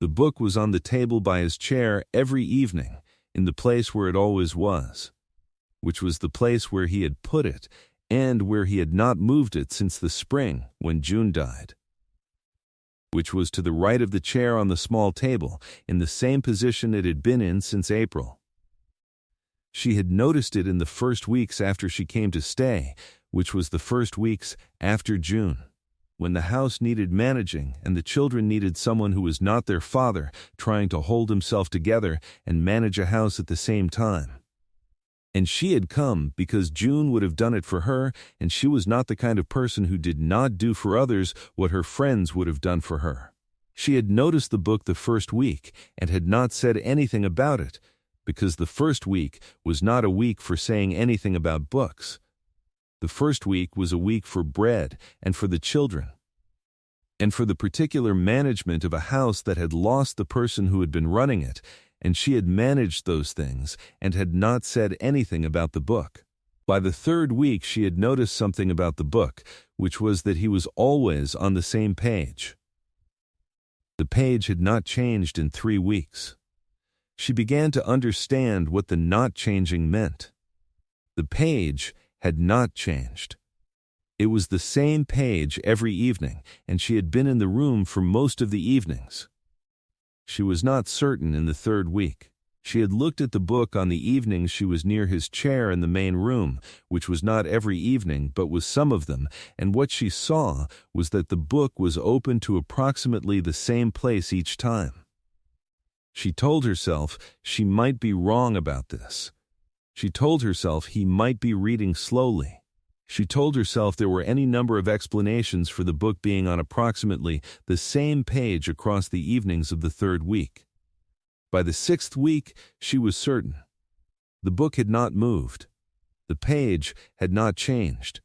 The book was on the table by his chair every evening, in the place where it always was, which was the place where he had put it, and where he had not moved it since the spring when June died, which was to the right of the chair on the small table, in the same position it had been in since April. She had noticed it in the first weeks after she came to stay, which was the first weeks after June, when the house needed managing and the children needed someone who was not their father, trying to hold himself together and manage a house at the same time. And she had come because June would have done it for her, and she was not the kind of person who did not do for others what her friends would have done for her. She had noticed the book the first week and had not said anything about it, because the first week was not a week for saying anything about books. The first week was a week for bread and for the children, and for the particular management of a house that had lost the person who had been running it, and she had managed those things and had not said anything about the book. By the third week she had noticed something about the book, which was that he was always on the same page. The page had not changed in 3 weeks. She began to understand what the not changing meant. The page had not changed. It was the same page every evening, and she had been in the room for most of the evenings. She was not certain in the third week. She had looked at the book on the evenings she was near his chair in the main room, which was not every evening but was some of them, and what she saw was that the book was open to approximately the same place each time. She told herself she might be wrong about this. She told herself he might be reading slowly. She told herself there were any number of explanations for the book being on approximately the same page across the evenings of the third week. By the 6th week, she was certain. The book had not moved. The page had not changed.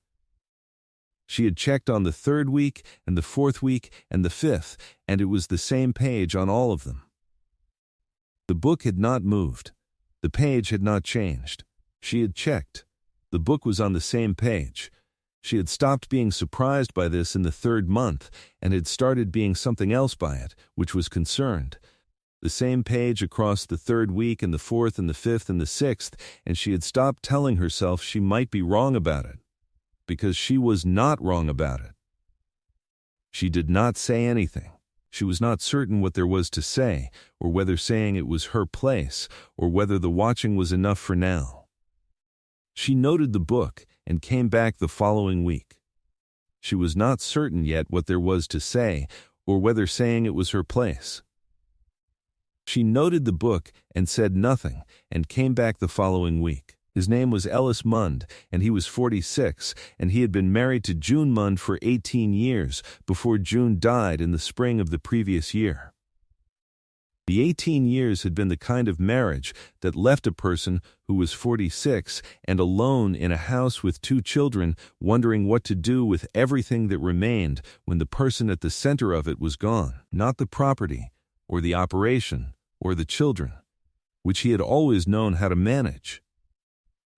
She had checked on the 3rd week and the 4th week and the 5th, and it was the same page on all of them. The book had not moved. The page had not changed. She had checked. The book was on the same page. She had stopped being surprised by this in the 3rd month and had started being something else by it, which was concerned. The same page across the 3rd week and the 4th and the 5th and the 6th, and she had stopped telling herself she might be wrong about it, because she was not wrong about it. She did not say anything. She was not certain what there was to say, or whether saying it was her place, or whether the watching was enough for now. She noted the book and came back the following week. She was not certain yet what there was to say, or whether saying it was her place. She noted the book and said nothing, and came back the following week. His name was Ellis Mund, and he was 46, and he had been married to June Mund for 18 years before June died in the spring of the previous year. The 18 years had been the kind of marriage that left a person who was 46 and alone in a house with 2 children, wondering what to do with everything that remained when the person at the center of it was gone, not the property, or the operation, or the children, which he had always known how to manage.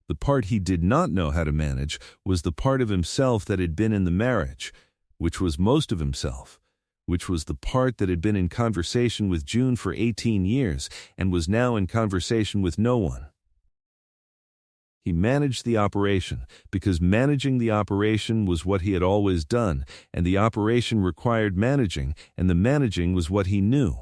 The part he did not know how to manage was the part of himself that had been in the marriage, which was most of himself, which was the part that had been in conversation with June for 18 years and was now in conversation with no one. He managed the operation because managing the operation was what he had always done, and the operation required managing, and the managing was what he knew.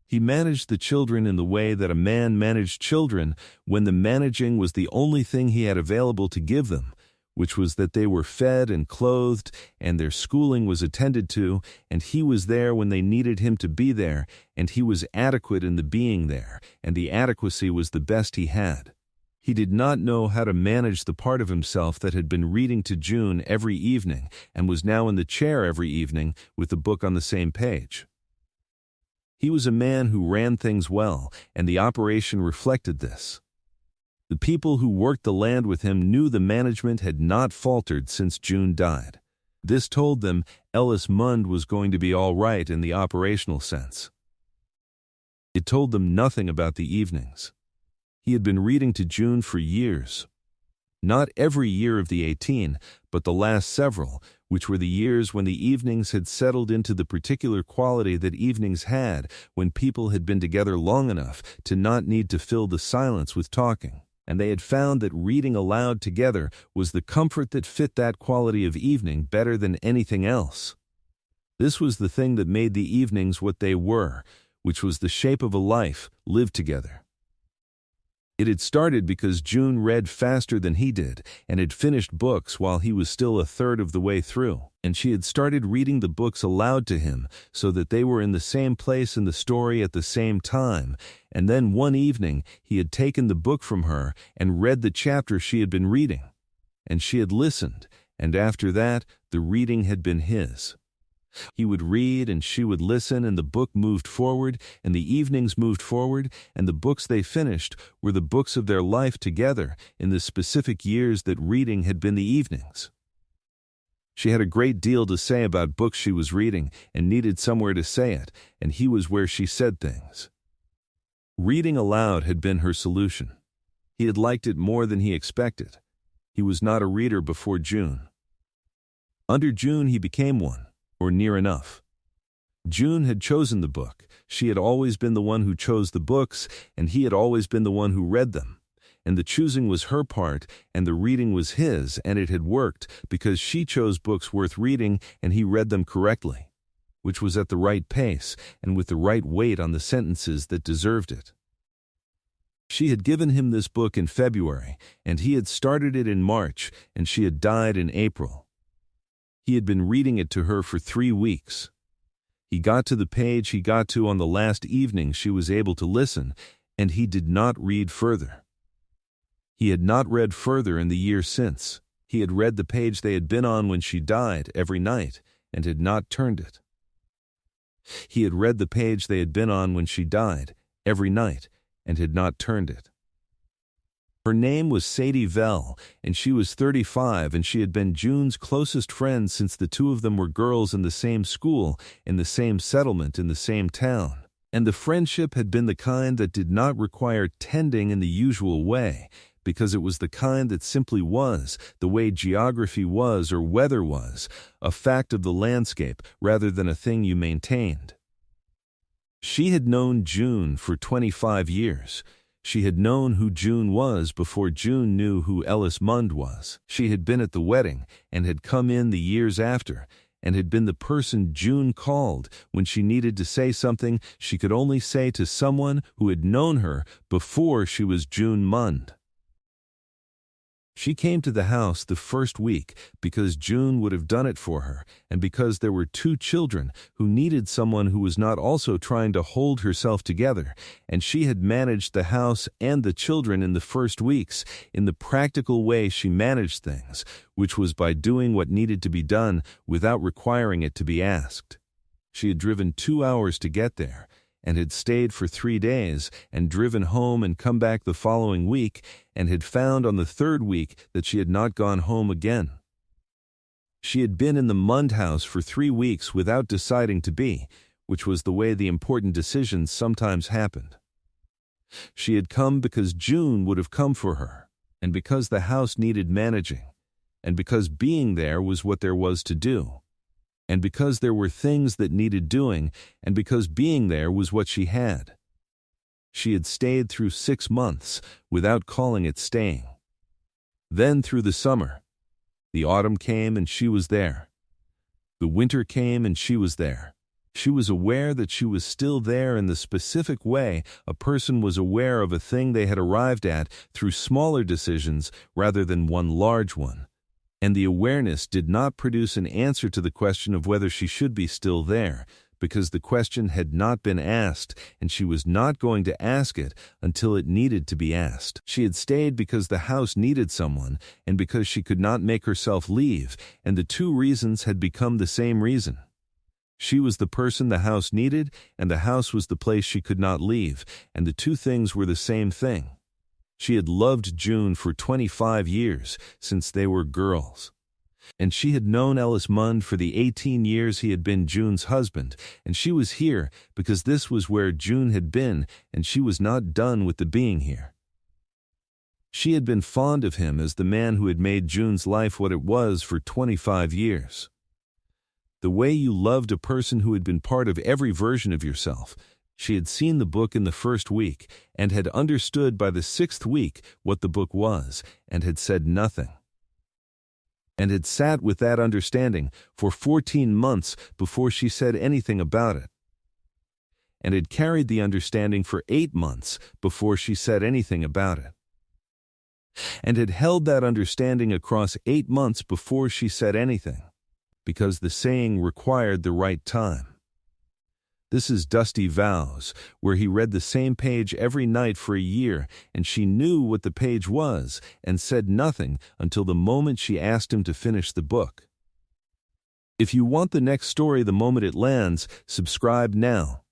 He managed the children in the way that a man managed children when the managing was the only thing he had available to give them, which was that they were fed and clothed, and their schooling was attended to, and he was there when they needed him to be there, and he was adequate in the being there, and the adequacy was the best he had. He did not know how to manage the part of himself that had been reading to June every evening and was now in the chair every evening with the book on the same page. He was a man who ran things well, and the operation reflected this. The people who worked the land with him knew the management had not faltered since June died. This told them Ellis Mund was going to be all right in the operational sense. It told them nothing about the evenings. He had been reading to June for years. Not every year of the 18, but the last several, which were the years when the evenings had settled into the particular quality that evenings had when people had been together long enough to not need to fill the silence with talking, and they had found that reading aloud together was the comfort that fit that quality of evening better than anything else. This was the thing that made the evenings what they were, which was the shape of a life lived together. It had started because June read faster than he did and had finished books while he was still a third of the way through, and she had started reading the books aloud to him so that they were in the same place in the story at the same time, and then one evening he had taken the book from her and read the chapter she had been reading, and she had listened, and after that the reading had been his. He would read and she would listen, and the book moved forward, and the evenings moved forward, and the books they finished were the books of their life together in the specific years that reading had been the evenings. She had a great deal to say about books she was reading and needed somewhere to say it, and he was where she said things. Reading aloud had been her solution. He had liked it more than he expected. He was not a reader before June. Under June he became one, or near enough. June had chosen the book. She had always been the one who chose the books, and he had always been the one who read them. And the choosing was her part, and the reading was his, and it had worked because she chose books worth reading and he read them correctly, which was at the right pace and with the right weight on the sentences that deserved it. She had given him this book in February, and he had started it in March, and she had died in April. He had been reading it to her for 3 weeks. He got to the page he got to on the last evening she was able to listen, and he did not read further. He had not read further in the year since. He had read the page they had been on when she died every night, and had not turned it. He had read the page they had been on when she died every night, and had not turned it. Her name was Sadie Vell, and she was 35, and she had been June's closest friend since the two of them were girls in the same school, in the same settlement, in the same town. And the friendship had been the kind that did not require tending in the usual way, because it was the kind that simply was, the way geography was or weather was, a fact of the landscape rather than a thing you maintained. She had known June for 25 years. She had known who June was before June knew who Ellis Mund was. She had been at the wedding and had come in the years after, and had been the person June called when she needed to say something she could only say to someone who had known her before she was June Mund. She came to the house the first week because June would have done it for her, and because there were 2 children who needed someone who was not also trying to hold herself together, and she had managed the house and the children in the first weeks in the practical way she managed things, which was by doing what needed to be done without requiring it to be asked. She had driven 2 hours to get there, and had stayed for 3 days, and driven home and come back the following week, and had found on the 3rd week that she had not gone home again. She had been in the Mund house for 3 weeks without deciding to be, which was the way the important decisions sometimes happened. She had come because June would have come for her, and because the house needed managing, and because being there was what there was to do, and because there were things that needed doing, and because being there was what she had. She had stayed through 6 months without calling it staying. Then through the summer. The autumn came and she was there. The winter came and she was there. She was aware that she was still there in the specific way a person was aware of a thing they had arrived at through smaller decisions rather than one large one. And the awareness did not produce an answer to the question of whether she should be still there, because the question had not been asked, and she was not going to ask it until it needed to be asked. She had stayed because the house needed someone, and because she could not make herself leave, and the 2 reasons had become the same reason. She was the person the house needed, and the house was the place she could not leave, and the 2 things were the same thing. She had loved June for 25 years, since they were girls. And she had known Ellis Mund for the 18 years he had been June's husband, and she was here because this was where June had been, and she was not done with the being here. She had been fond of him as the man who had made June's life what it was for 25 years. The way you loved a person who had been part of every version of yourself. She had seen the book in the first week and had understood by the 6th week what the book was and had said nothing. And had sat with that understanding for 14 months before she said anything about it. And had carried the understanding for 8 months before she said anything about it. And had held that understanding across 8 months before she said anything, because the saying required the right time. This is Dusty Vows, where he read the same page every night for a year, and she knew what the page was and said nothing until the moment she asked him to finish the book. If you want the next story the moment it lands, subscribe now.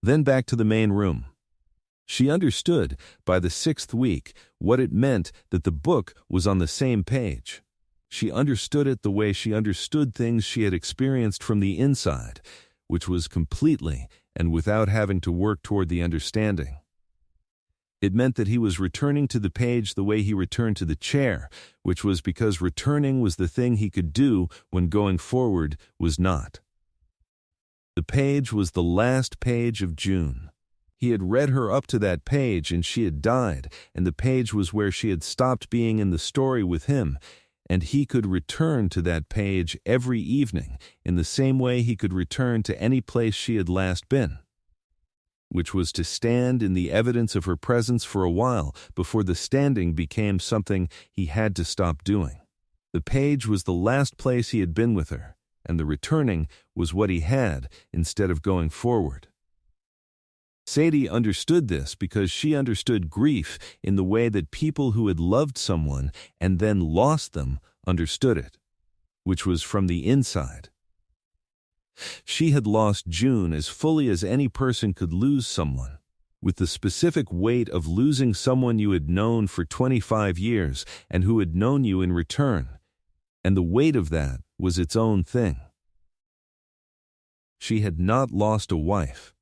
Then back to the main room. She understood, by the 6th week, what it meant that the book was on the same page. She understood it the way she understood things she had experienced from the inside, which was completely and without having to work toward the understanding. It meant that he was returning to the page the way he returned to the chair, which was because returning was the thing he could do when going forward was not. The page was the last page of June. He had read her up to that page and she had died, and the page was where she had stopped being in the story with him, and he could return to that page every evening in the same way he could return to any place she had last been, which was to stand in the evidence of her presence for a while before the standing became something he had to stop doing. The page was the last place he had been with her, and the returning was what he had instead of going forward. Sadie understood this because she understood grief in the way that people who had loved someone and then lost them understood it, which was from the inside. She had lost June as fully as any person could lose someone, with the specific weight of losing someone you had known for 25 years and who had known you in return, and the weight of that was its own thing. She had not lost a wife.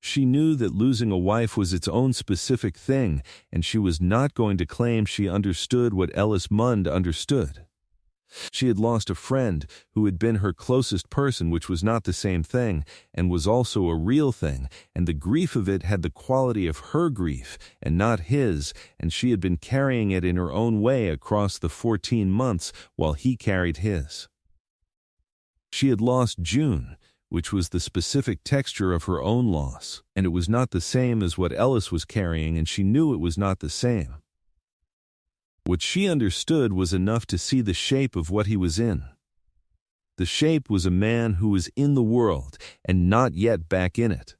She knew that losing a wife was its own specific thing, and she was not going to claim she understood what Ellis Mund understood. She had lost a friend who had been her closest person, which was not the same thing, and was also a real thing, and the grief of it had the quality of her grief and not his, and she had been carrying it in her own way across the 14 months while he carried his. She had lost June, which was the specific texture of her own loss, and it was not the same as what Ellis was carrying, and she knew it was not the same. What she understood was enough to see the shape of what he was in. The shape was a man who was in the world and not yet back in it.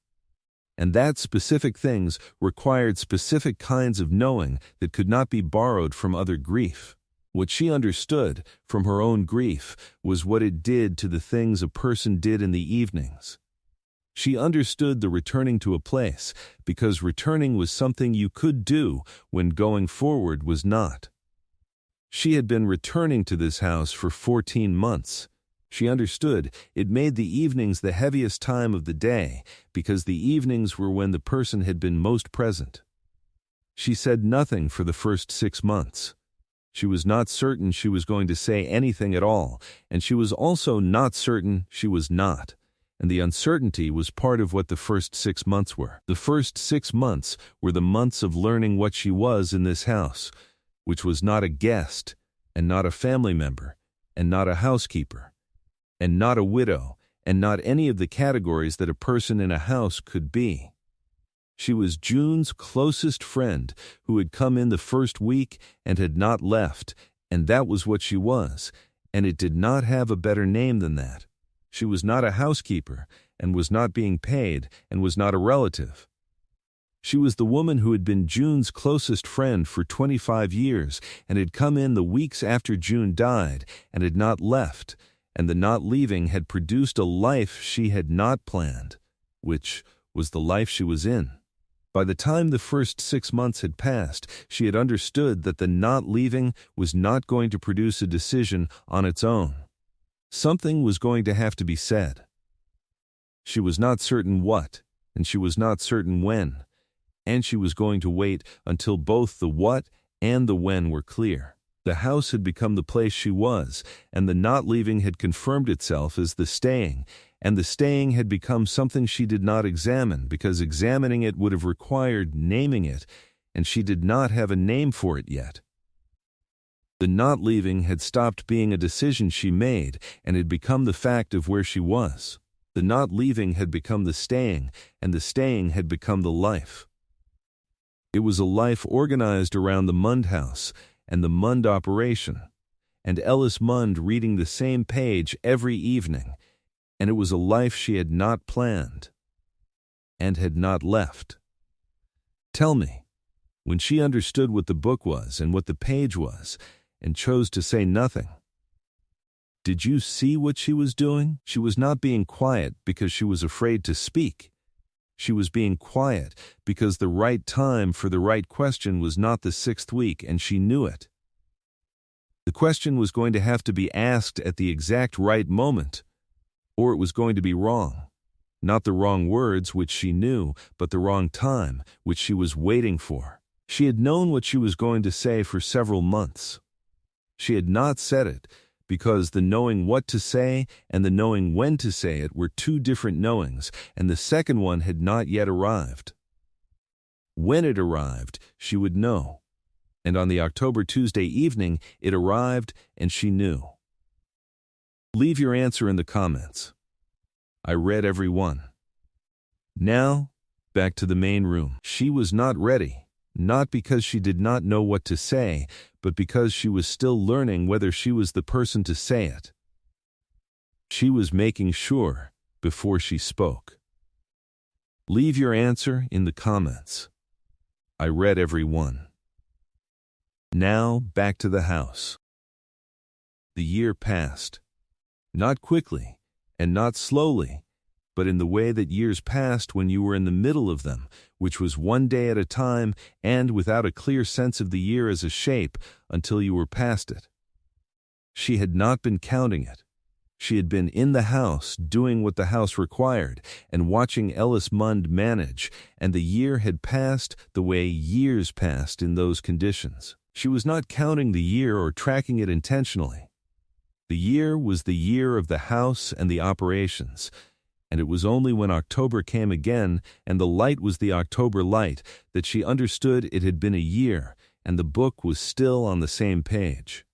And that specific things required specific kinds of knowing that could not be borrowed from other grief. What she understood from her own grief was what it did to the things a person did in the evenings. She understood the returning to a place because returning was something you could do when going forward was not. She had been returning to this house for 14 months. She understood it made the evenings the heaviest time of the day because the evenings were when the person had been most present. She said nothing for the first 6 months. She was not certain she was going to say anything at all, and she was also not certain she was not. And the uncertainty was part of what the first 6 months were. The first 6 months were the months of learning what she was in this house, which was not a guest, and not a family member, and not a housekeeper, and not a widow, and not any of the categories that a person in a house could be. She was June's closest friend who had come in the first week and had not left, and that was what she was, and it did not have a better name than that. She was not a housekeeper, and was not being paid, and was not a relative. She was the woman who had been June's closest friend for 25 years and had come in the weeks after June died and had not left, and the not leaving had produced a life she had not planned, which was the life she was in. By the time the first 6 months had passed, she had understood that the not leaving was not going to produce a decision on its own. Something was going to have to be said. She was not certain what, and she was not certain when, and she was going to wait until both the what and the when were clear. The house had become the place she was, and the not leaving had confirmed itself as the staying, and the staying had become something she did not examine because examining it would have required naming it, and she did not have a name for it yet. The not leaving had stopped being a decision she made and had become the fact of where she was. The not leaving had become the staying, and the staying had become the life. It was a life organized around the Mund house and the Mund operation, and Ellis Mund reading the same page every evening, and it was a life she had not planned and had not left. Tell me, when she understood what the book was and what the page was, and chose to say nothing, did you see what she was doing? She was not being quiet because she was afraid to speak. She was being quiet because the right time for the right question was not the 6th week, and she knew it. The question was going to have to be asked at the exact right moment, or it was going to be wrong. Not the wrong words, which she knew, but the wrong time, which she was waiting for. She had known what she was going to say for several months. She had not said it because the knowing what to say and the knowing when to say it were two different knowings, and the second one had not yet arrived. When it arrived, she would know. And on the October Tuesday evening, it arrived, and she knew. Leave your answer in the comments. I read every one. Now, back to the main room. She was not ready, not because she did not know what to say, but because she was still learning whether she was the person to say it. She was making sure before she spoke. Leave your answer in the comments. I read every one. Now, back to the house. The year passed. Not quickly, and not slowly, but in the way that years passed when you were in the middle of them, which was one day at a time and without a clear sense of the year as a shape until you were past it. She had not been counting it. She had been in the house doing what the house required and watching Ellis Mund manage, and the year had passed the way years passed in those conditions. She was not counting the year or tracking it intentionally. The year was the year of the house and the operations, and it was only when October came again and the light was the October light that she understood it had been a year and the book was still on the same page.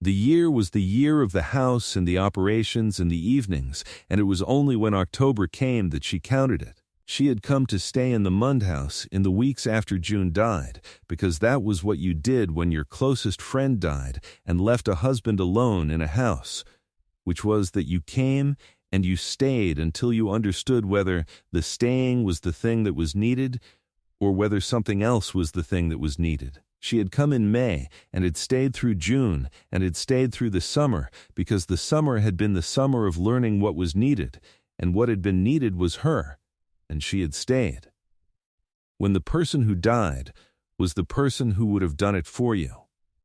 The year was the year of the house and the operations and the evenings, and it was only when October came that she counted it. She had come to stay in the Mund house in the weeks after June died, because that was what you did when your closest friend died and left a husband alone in a house, which was that you came and you stayed until you understood whether the staying was the thing that was needed or whether something else was the thing that was needed. She had come in May and had stayed through June and had stayed through the summer because the summer had been the summer of learning what was needed, and what had been needed was her, and she had stayed. When the person who died was the person who would have done it for you.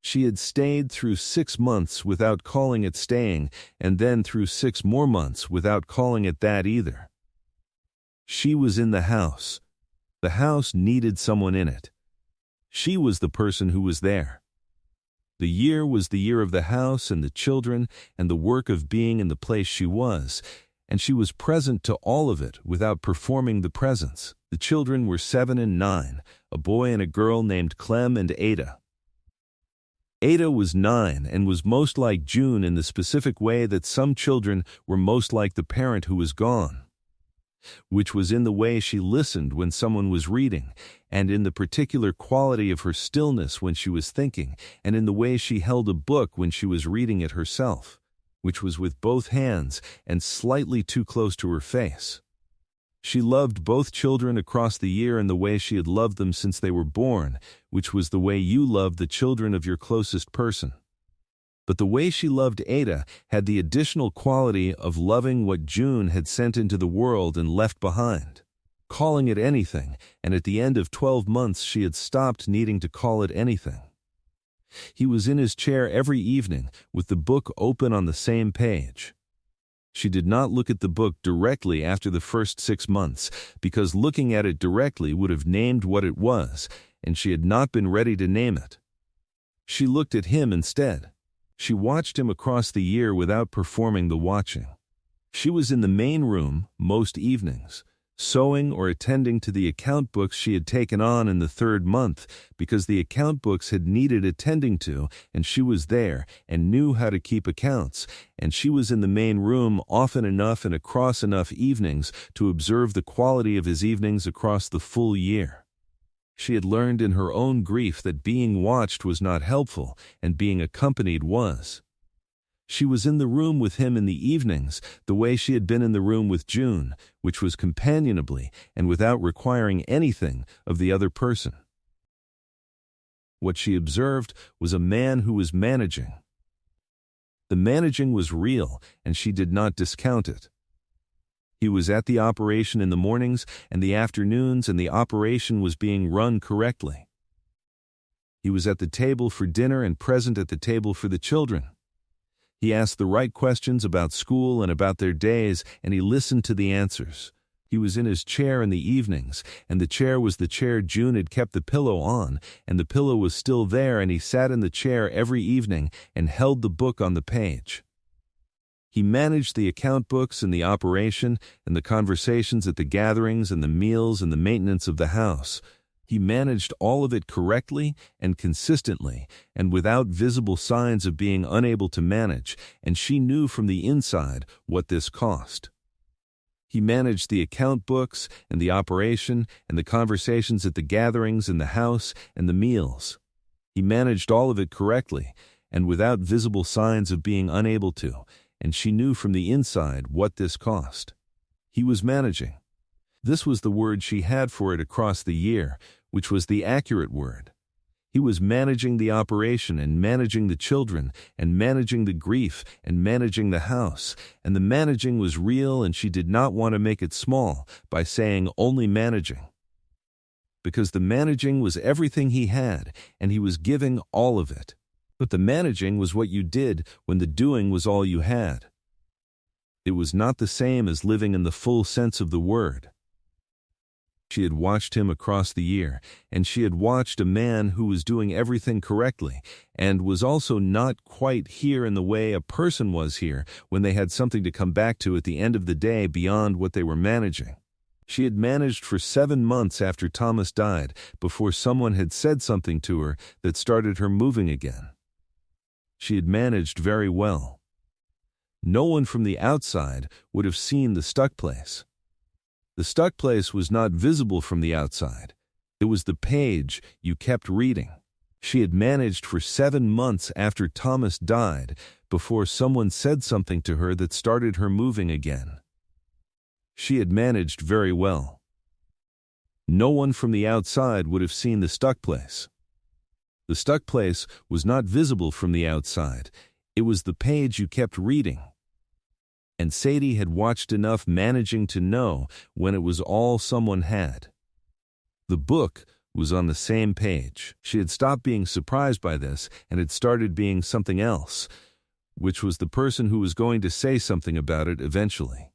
She had stayed through 6 months without calling it staying, and then through 6 more months without calling it that either. She was in the house. The house needed someone in it. She was the person who was there. The year was the year of the house and the children and the work of being in the place she was, and she was present to all of it without performing the presence. The children were 7 and 9, a boy and a girl named Clem and Ada. Ada was 9 and was most like June in the specific way that some children were most like the parent who was gone, which was in the way she listened when someone was reading, and in the particular quality of her stillness when she was thinking, and in the way she held a book when she was reading it herself, which was with both hands and slightly too close to her face. She loved both children across the year in the way she had loved them since they were born, which was the way you loved the children of your closest person. But the way she loved Ada had the additional quality of loving what June had sent into the world and left behind, calling it anything, and at the end of 12 months she had stopped needing to call it anything. He was in his chair every evening with the book open on the same page. She did not look at the book directly after the first 6 months, because looking at it directly would have named what it was, and she had not been ready to name it. She looked at him instead. She watched him across the year without performing the watching. She was in the main room most evenings, sewing or attending to the account books she had taken on in the 3rd month because the account books had needed attending to, and she was there and knew how to keep accounts, and she was in the main room often enough and across enough evenings to observe the quality of his evenings across the full year. She had learned in her own grief that being watched was not helpful, and being accompanied was. She was in the room with him in the evenings, the way she had been in the room with June, which was companionably and without requiring anything of the other person. What she observed was a man who was managing. The managing was real, and she did not discount it. He was at the operation in the mornings and the afternoons, and the operation was being run correctly. He was at the table for dinner and present at the table for the children. He asked the right questions about school and about their days, and he listened to the answers. He was in his chair in the evenings, and the chair was the chair June had kept the pillow on, and the pillow was still there, and he sat in the chair every evening and held the book on the page. He managed the account books and the operation and the conversations at the gatherings and the meals and the maintenance of the house. He managed all of it correctly and consistently and without visible signs of being unable to manage, and she knew from the inside what this cost. He managed the account books and the operation and the conversations at the gatherings and the house and the meals. He managed all of it correctly and without visible signs of being unable to, and she knew from the inside what this cost. He was managing. This was the word she had for it across the year, which was the accurate word. He was managing the operation and managing the children and managing the grief and managing the house, and the managing was real, and she did not want to make it small by saying only managing. Because the managing was everything he had, and he was giving all of it. But the managing was what you did when the doing was all you had. It was not the same as living in the full sense of the word. She had watched him across the year, and she had watched a man who was doing everything correctly, and was also not quite here in the way a person was here when they had something to come back to at the end of the day beyond what they were managing. She had managed for 7 months after Thomas died before someone had said something to her that started her moving again. She had managed very well. No one from the outside would have seen the stuck place. The stuck place was not visible from the outside. It was the page you kept reading. She had managed for 7 months after Thomas died before someone said something to her that started her moving again. She had managed very well. No one from the outside would have seen the stuck place. The stuck place was not visible from the outside. It was the page you kept reading. And Sadie had watched enough managing to know when it was all someone had. The book was on the same page. She had stopped being surprised by this and had started being something else, which was the person who was going to say something about it eventually.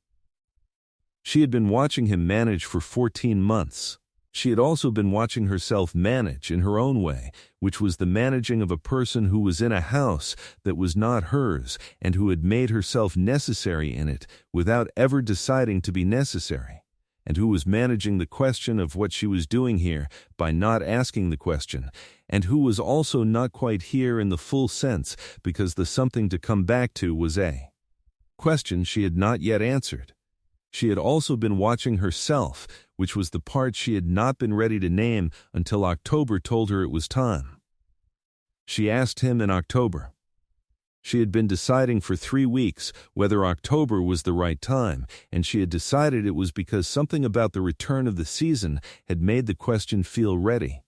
She had been watching him manage for 14 months. She had also been watching herself manage in her own way, which was the managing of a person who was in a house that was not hers and who had made herself necessary in it without ever deciding to be necessary, and who was managing the question of what she was doing here by not asking the question, and who was also not quite here in the full sense because the something to come back to was a question she had not yet answered. She had also been watching herself, which was the part she had not been ready to name until October told her it was time. She asked him in October. She had been deciding for 3 weeks whether October was the right time, and she had decided it was because something about the return of the season had made the question feel ready.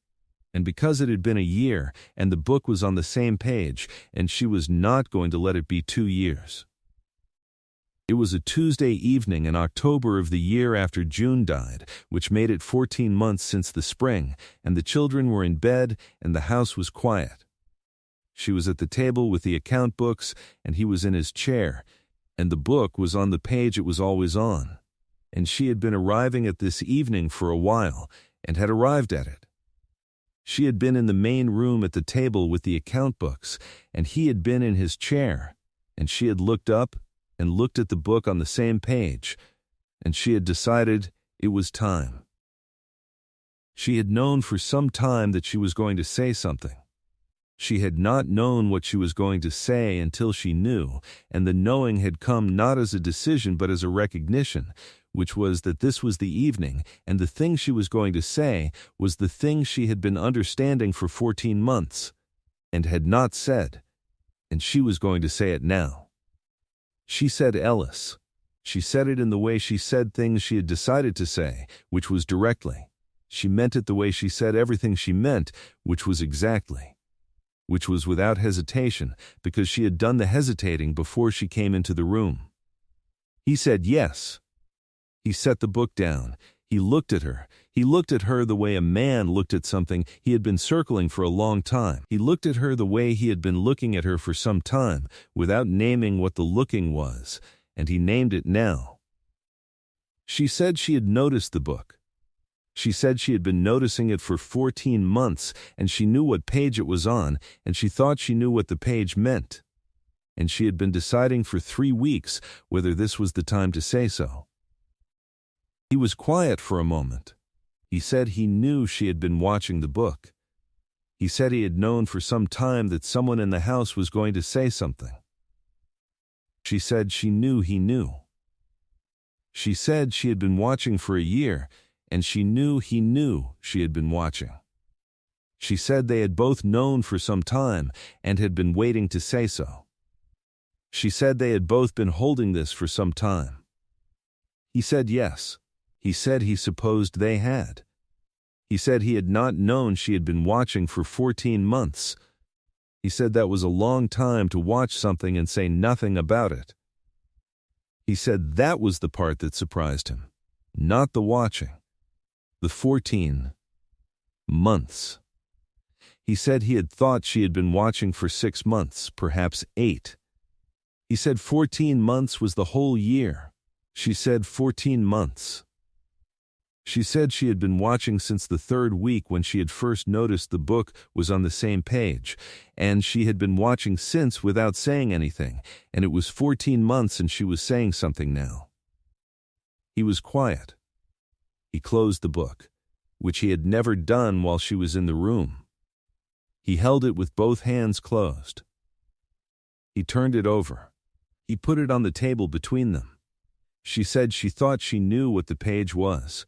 And because it had been a year, and the book was on the same page, and she was not going to let it be 2 years. It was a Tuesday evening in October of the year after June died, which made it 14 months since the spring, and the children were in bed, and the house was quiet. She was at the table with the account books, and he was in his chair, and the book was on the page it was always on. And she had been arriving at this evening for a while, and had arrived at it. She had been in the main room at the table with the account books, and he had been in his chair, and she had looked up and looked at the book on the same page, and she had decided it was time. She had known for some time that she was going to say something. She had not known what she was going to say until she knew, and the knowing had come not as a decision but as a recognition, which was that this was the evening, and the thing she was going to say was the thing she had been understanding for 14 months, and had not said, and she was going to say it now. She said Ellis. She said it in the way she said things she had decided to say, which was directly. She meant it the way she said everything she meant, which was exactly. Which was without hesitation, because she had done the hesitating before she came into the room. He said yes. He set the book down. He looked at her. He looked at her the way a man looked at something he had been circling for a long time. He looked at her the way he had been looking at her for some time, without naming what the looking was, and he named it now. She said she had noticed the book. She said she had been noticing it for 14 months, and she knew what page it was on, and she thought she knew what the page meant. And she had been deciding for 3 weeks whether this was the time to say so. He was quiet for a moment. He said he knew she had been watching the book. He said he had known for some time that someone in the house was going to say something. She said she knew he knew. She said she had been watching for a year, and she knew he knew she had been watching. She said they had both known for some time and had been waiting to say so. She said they had both been holding this for some time. He said yes. He said he supposed they had. He said he had not known she had been watching for 14 months. He said that was a long time to watch something and say nothing about it. He said that was the part that surprised him, not the watching. The 14 months. He said he had thought she had been watching for 6 months, perhaps 8. He said 14 months was the whole year. She said 14 months. She said she had been watching since the 3rd week when she had first noticed the book was on the same page, and she had been watching since without saying anything, and it was 14 months and she was saying something now. He was quiet. He closed the book, which he had never done while she was in the room. He held it with both hands closed. He turned it over. He put it on the table between them. She said she thought she knew what the page was.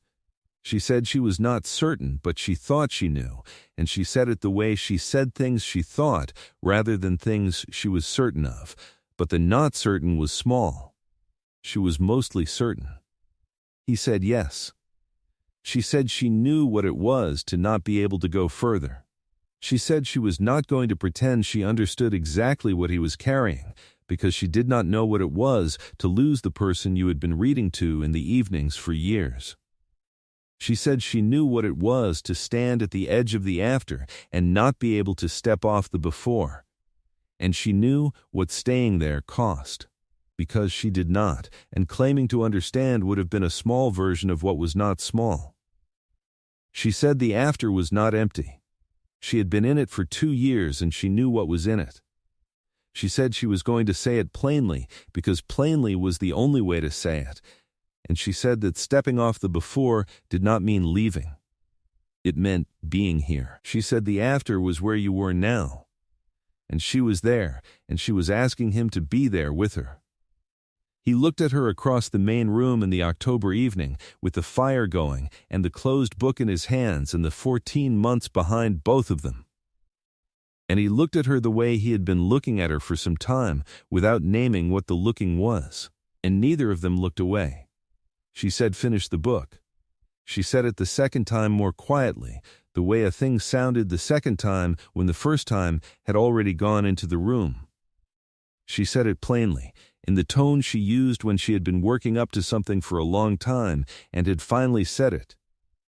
She said she was not certain, but she thought she knew, and she said it the way she said things she thought rather than things she was certain of, but the not certain was small. She was mostly certain. He said yes. She said she knew what it was to not be able to go further. She said she was not going to pretend she understood exactly what he was carrying, because she did not know what it was to lose the person you had been reading to in the evenings for years. She said she knew what it was to stand at the edge of the after and not be able to step off the before. And she knew what staying there cost, because she did not, and claiming to understand would have been a small version of what was not small. She said the after was not empty. She had been in it for 2 years and she knew what was in it. She said she was going to say it plainly, because plainly was the only way to say it. And she said that stepping off the before did not mean leaving. It meant being here. She said the after was where you were now. And she was there, and she was asking him to be there with her. He looked at her across the main room in the October evening, with the fire going and the closed book in his hands and the 14 months behind both of them. And he looked at her the way he had been looking at her for some time, without naming what the looking was, and neither of them looked away. She said, "Finish the book." She said it the second time more quietly, the way a thing sounded the second time when the first time had already gone into the room. She said it plainly, in the tone she used when she had been working up to something for a long time and had finally said it.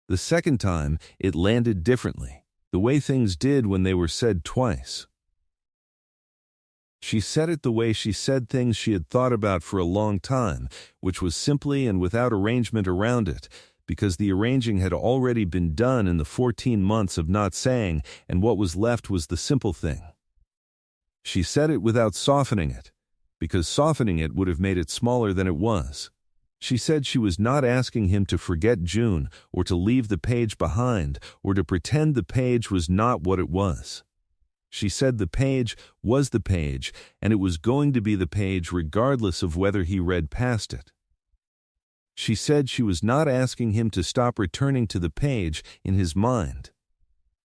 The second time, it landed differently, the way things did when they were said twice. She said it the way she said things she had thought about for a long time, which was simply and without arrangement around it, because the arranging had already been done in the 14 months of not saying, and what was left was the simple thing. She said it without softening it, because softening it would have made it smaller than it was. She said she was not asking him to forget June, or to leave the page behind, or to pretend the page was not what it was. She said the page was the page, and it was going to be the page regardless of whether he read past it. She said she was not asking him to stop returning to the page in his mind.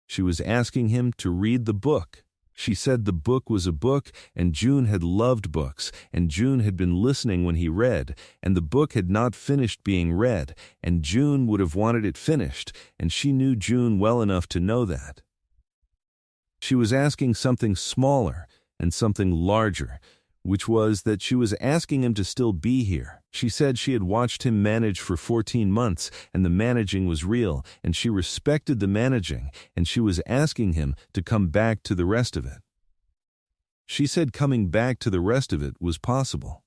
She was asking him to read the book. She said the book was a book, and June had loved books, and June had been listening when he read, and the book had not finished being read, and June would have wanted it finished, and she knew June well enough to know that. She was asking something smaller and something larger, which was that she was asking him to still be here. She said she had watched him manage for 14 months, and the managing was real, and she respected the managing, and she was asking him to come back to the rest of it. She said coming back to the rest of it was possible.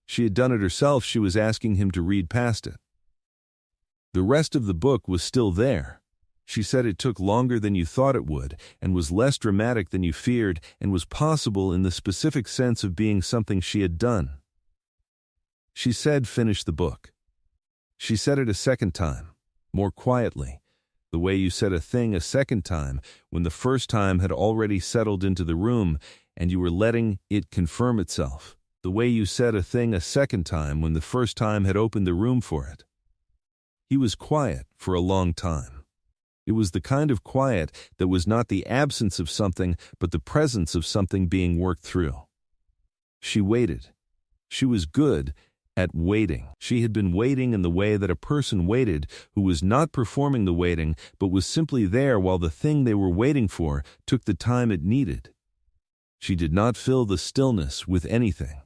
She had done it herself. She was asking him to read past it. The rest of the book was still there. She said it took longer than you thought it would, and was less dramatic than you feared, and was possible in the specific sense of being something she had done. She said finish the book. She said it a second time, more quietly, the way you said a thing a second time when the first time had already settled into the room and you were letting it confirm itself, the way you said a thing a second time when the first time had opened the room for it. He was quiet for a long time. It was the kind of quiet that was not the absence of something, but the presence of something being worked through. She waited. She was good at waiting. She had been waiting in the way that a person waited who was not performing the waiting, but was simply there while the thing they were waiting for took the time it needed. She did not fill the stillness with anything.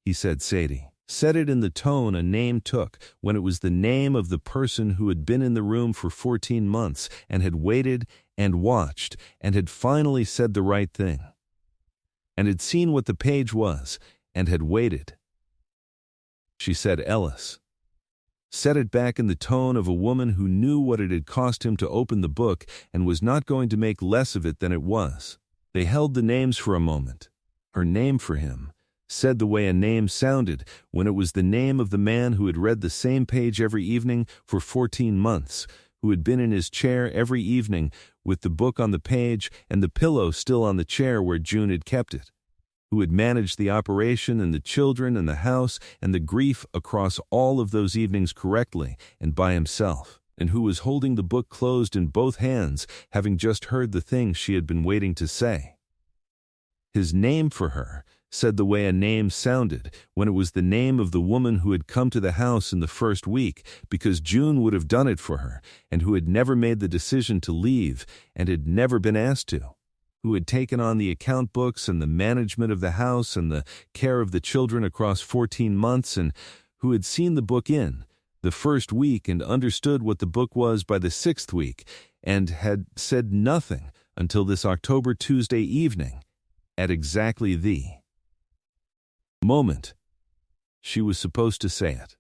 He said Sadie. Said it in the tone a name took, when it was the name of the person who had been in the room for 14 months and had waited and watched and had finally said the right thing, and had seen what the page was and had waited. She said Ellis. Said it back in the tone of a woman who knew what it had cost him to open the book and was not going to make less of it than it was. They held the names for a moment. Her name for him. Said the way a name sounded when it was the name of the man who had read the same page every evening for 14 months, who had been in his chair every evening with the book on the page and the pillow still on the chair where June had kept it, who had managed the operation and the children and the house and the grief across all of those evenings correctly and by himself, and who was holding the book closed in both hands, having just heard the thing she had been waiting to say. His name for her said the way a name sounded when it was the name of the woman who had come to the house in the first week because June would have done it for her, and who had never made the decision to leave and had never been asked to, who had taken on the account books and the management of the house and the care of the children across 14 months, and who had seen the book in the first week and understood what the book was by the 6th week, and had said nothing until this October Tuesday evening at exactly the moment she was supposed to say it.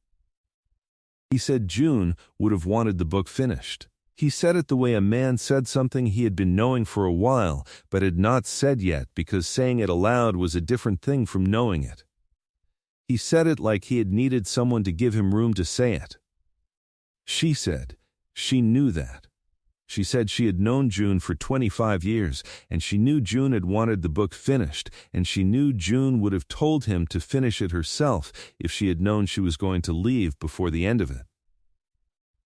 He said June would have wanted the book finished. He said it the way a man said something he had been knowing for a while but had not said yet because saying it aloud was a different thing from knowing it. He said it like he had needed someone to give him room to say it. She said she knew that. She said she had known June for 25 years, and she knew June had wanted the book finished, and she knew June would have told him to finish it herself if she had known she was going to leave before the end of it.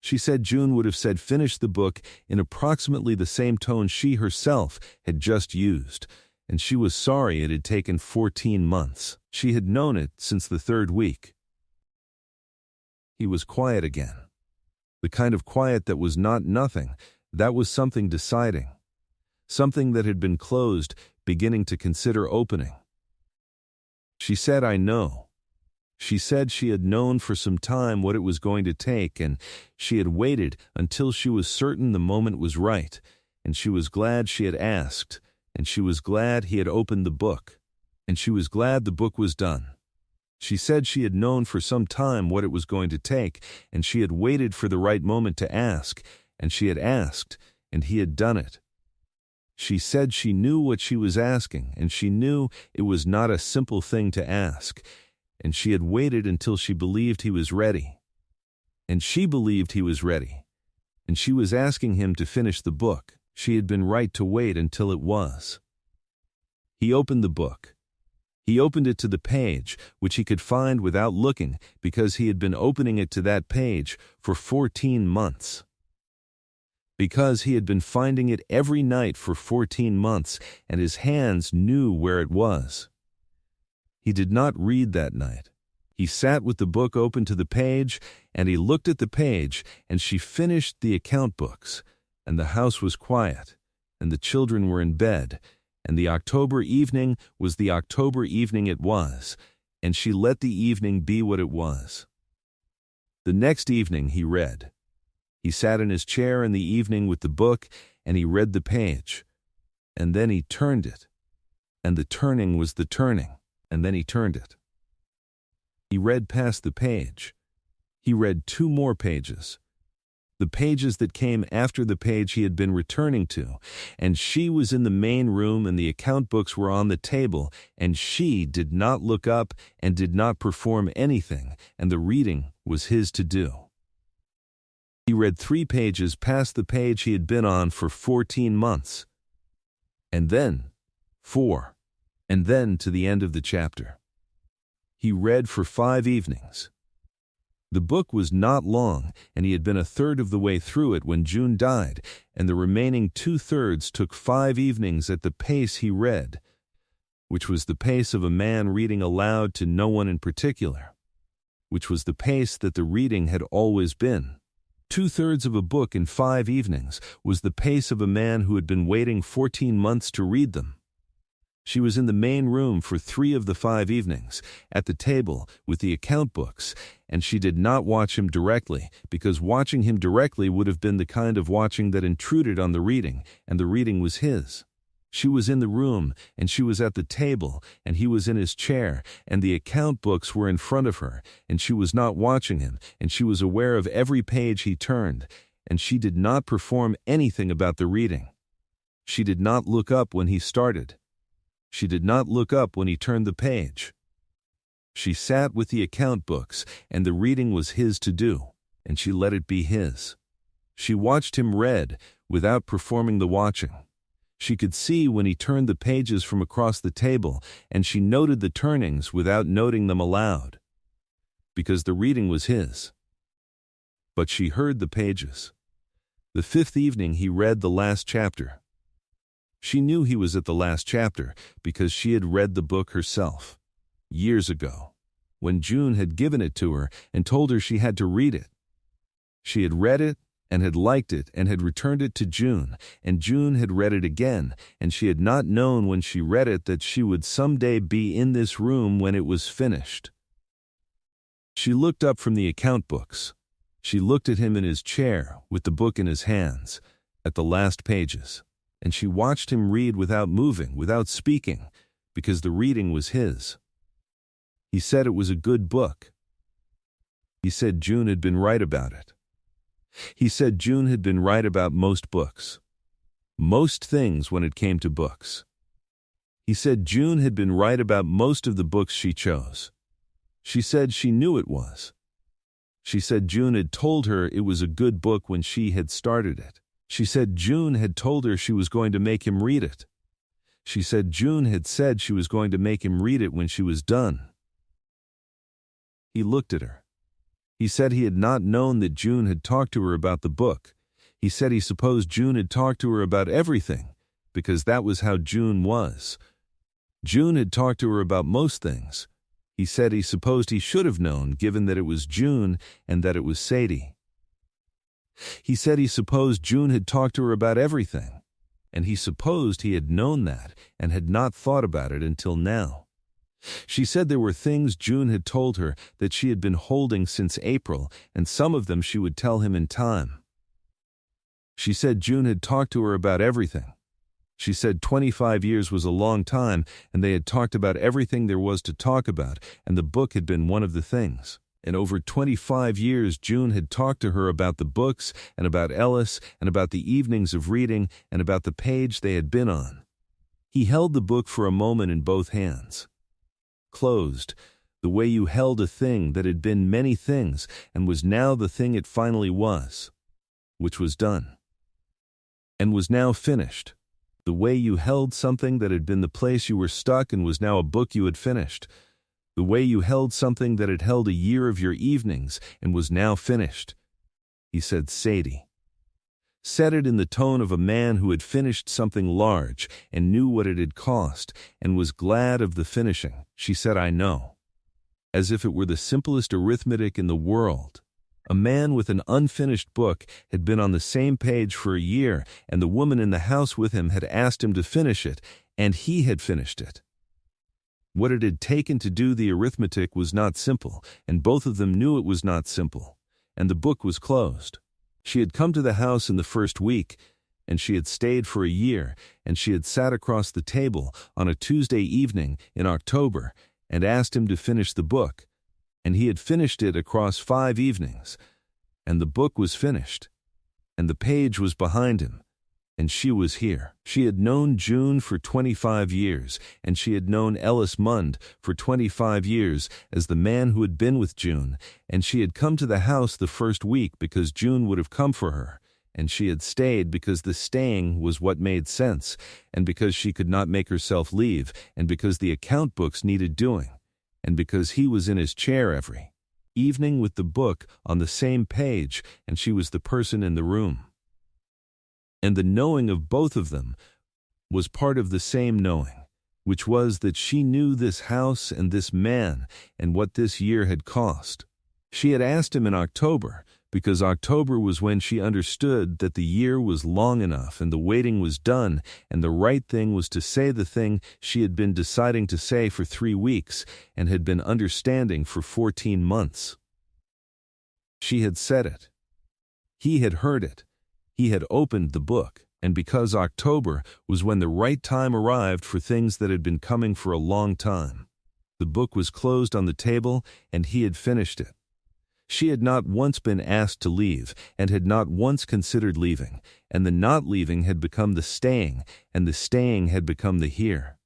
She said June would have said finish the book in approximately the same tone she herself had just used, and she was sorry it had taken 14 months. She had known it since the 3rd week. He was quiet again. The kind of quiet that was not nothing. That was something deciding. Something that had been closed, beginning to consider opening. She said, I know. She said she had known for some time what it was going to take, and she had waited until she was certain the moment was right, and she was glad she had asked, and she was glad he had opened the book, and she was glad the book was done. She said she had known for some time what it was going to take, and she had waited for the right moment to ask, and she had asked, and he had done it. She said she knew what she was asking, and she knew it was not a simple thing to ask, and she had waited until she believed he was ready. And she believed he was ready, and she was asking him to finish the book. She had been right to wait until it was. He opened the book. He opened it to the page, which he could find without looking, because he had been opening it to that page for 14 months. Because he had been finding it every night for 14 months, and his hands knew where it was. He did not read that night. He sat with the book open to the page, and he looked at the page, and she finished the account books, and the house was quiet, and the children were in bed, and the October evening was the October evening it was, and she let the evening be what it was. The next evening he read. He sat in his chair in the evening with the book, and he read the page. And then he turned it. And the turning was the turning, and then he turned it. He read past the page. He read 2 more pages. The pages that came after the page he had been returning to, and she was in the main room and the account books were on the table, and she did not look up and did not perform anything, and the reading was his to do. He read 3 pages past the page he had been on for 14 months, and then 4, and then to the end of the chapter. He read for 5 evenings. The book was not long, and he had been a third of the way through it when June died, and the remaining 2/3 took 5 evenings at the pace he read, which was the pace of a man reading aloud to no one in particular, which was the pace that the reading had always been. 2/3 of a book in 5 evenings was the pace of a man who had been waiting 14 months to read them. She was in the main room for 3 of the 5 evenings, at the table with the account books, and she did not watch him directly, because watching him directly would have been the kind of watching that intruded on the reading, and the reading was his. She was in the room, and she was at the table, and he was in his chair, and the account books were in front of her, and she was not watching him, and she was aware of every page he turned, and she did not perform anything about the reading. She did not look up when he started. She did not look up when he turned the page. She sat with the account books, and the reading was his to do, and she let it be his. She watched him read, without performing the watching. She could see when he turned the pages from across the table, and she noted the turnings without noting them aloud, because the reading was his. But she heard the pages. The 5th evening he read the last chapter. She knew he was at the last chapter because she had read the book herself, years ago, when June had given it to her and told her she had to read it. She had read it and had liked it and had returned it to June, and June had read it again, and she had not known when she read it that she would someday be in this room when it was finished. She looked up from the account books. She looked at him in his chair with the book in his hands, at the last pages. And she watched him read without moving, without speaking, because the reading was his. He said it was a good book. He said June had been right about it. He said June had been right about most books. Most things when it came to books. He said June had been right about most of the books she chose. She said she knew it was. She said June had told her it was a good book when she had started it. She said June had told her she was going to make him read it. She said June had said she was going to make him read it when she was done. He looked at her. He said he had not known that June had talked to her about the book. He said he supposed June had talked to her about everything, because that was how June was. June had talked to her about most things. He said he supposed he should have known, given that it was June and that it was Sadie. He said he supposed June had talked to her about everything, and he supposed he had known that and had not thought about it until now. She said there were things June had told her that she had been holding since April, and some of them she would tell him in time. She said June had talked to her about everything. She said 25 years was a long time, and they had talked about everything there was to talk about, and the book had been one of the things. And over 25 years, June had talked to her about the books, and about Ellis, and about the evenings of reading, and about the page they had been on. He held the book for a moment in both hands. Closed, the way you held a thing that had been many things, and was now the thing it finally was, which was done, and was now finished. The way you held something that had been the place you were stuck and was now a book you had finished. The way you held something that had held a year of your evenings and was now finished. He said, Sadie. Said it in the tone of a man who had finished something large and knew what it had cost and was glad of the finishing. She said, I know. As if it were the simplest arithmetic in the world. A man with an unfinished book had been on the same page for a year, and the woman in the house with him had asked him to finish it, and he had finished it. What it had taken to do the arithmetic was not simple, and both of them knew it was not simple, and the book was closed. She had come to the house in the first week, and she had stayed for a year, and she had sat across the table on a Tuesday evening in October and asked him to finish the book. And he had finished it across 5 evenings, and the book was finished, and the page was behind him, and she was here. She had known June for 25 years, and she had known Ellis Mund for 25 years as the man who had been with June, and she had come to the house the first week because June would have come for her, and she had stayed because the staying was what made sense, and because she could not make herself leave, and because the account books needed doing. And because he was in his chair every evening with the book on the same page, and she was the person in the room. And the knowing of both of them was part of the same knowing, which was that she knew this house and this man and what this year had cost. She had asked him in October, because October was when she understood that the year was long enough and the waiting was done, and the right thing was to say the thing she had been deciding to say for 3 weeks and had been understanding for 14 months. She had said it. He had heard it. He had opened the book, and because October was when the right time arrived for things that had been coming for a long time. The book was closed on the table, and he had finished it. She had not once been asked to leave, and had not once considered leaving, and the not leaving had become the staying, and the staying had become the here.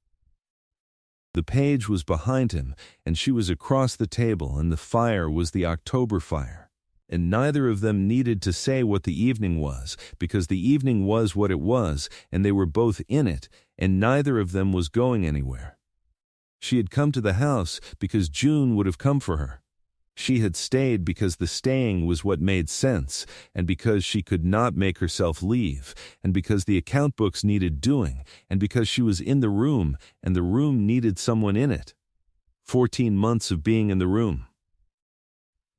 The page was behind him, and she was across the table, and the fire was the October fire. And neither of them needed to say what the evening was, because the evening was what it was, and they were both in it, and neither of them was going anywhere. She had come to the house because June would have come for her. She had stayed because the staying was what made sense, and because she could not make herself leave, and because the account books needed doing, and because she was in the room, and the room needed someone in it. 14 months of being in the room.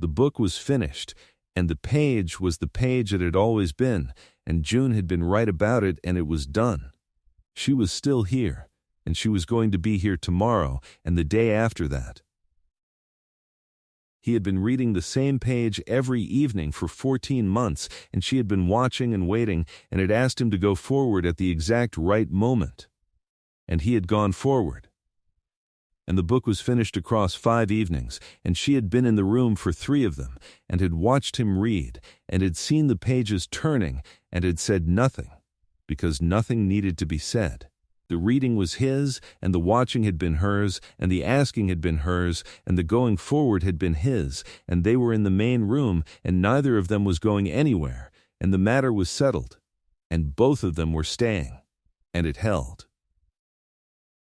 The book was finished, and the page was the page it had always been, and June had been right about it, and it was done. She was still here, and she was going to be here tomorrow, and the day after that. He had been reading the same page every evening for 14 months, and she had been watching and waiting, and had asked him to go forward at the exact right moment. And he had gone forward. And the book was finished across 5 evenings, and she had been in the room for 3 of them, and had watched him read, and had seen the pages turning, and had said nothing, because nothing needed to be said. The reading was his, and the watching had been hers, and the asking had been hers, and the going forward had been his, and they were in the main room, and neither of them was going anywhere, and the matter was settled, and both of them were staying, and it held.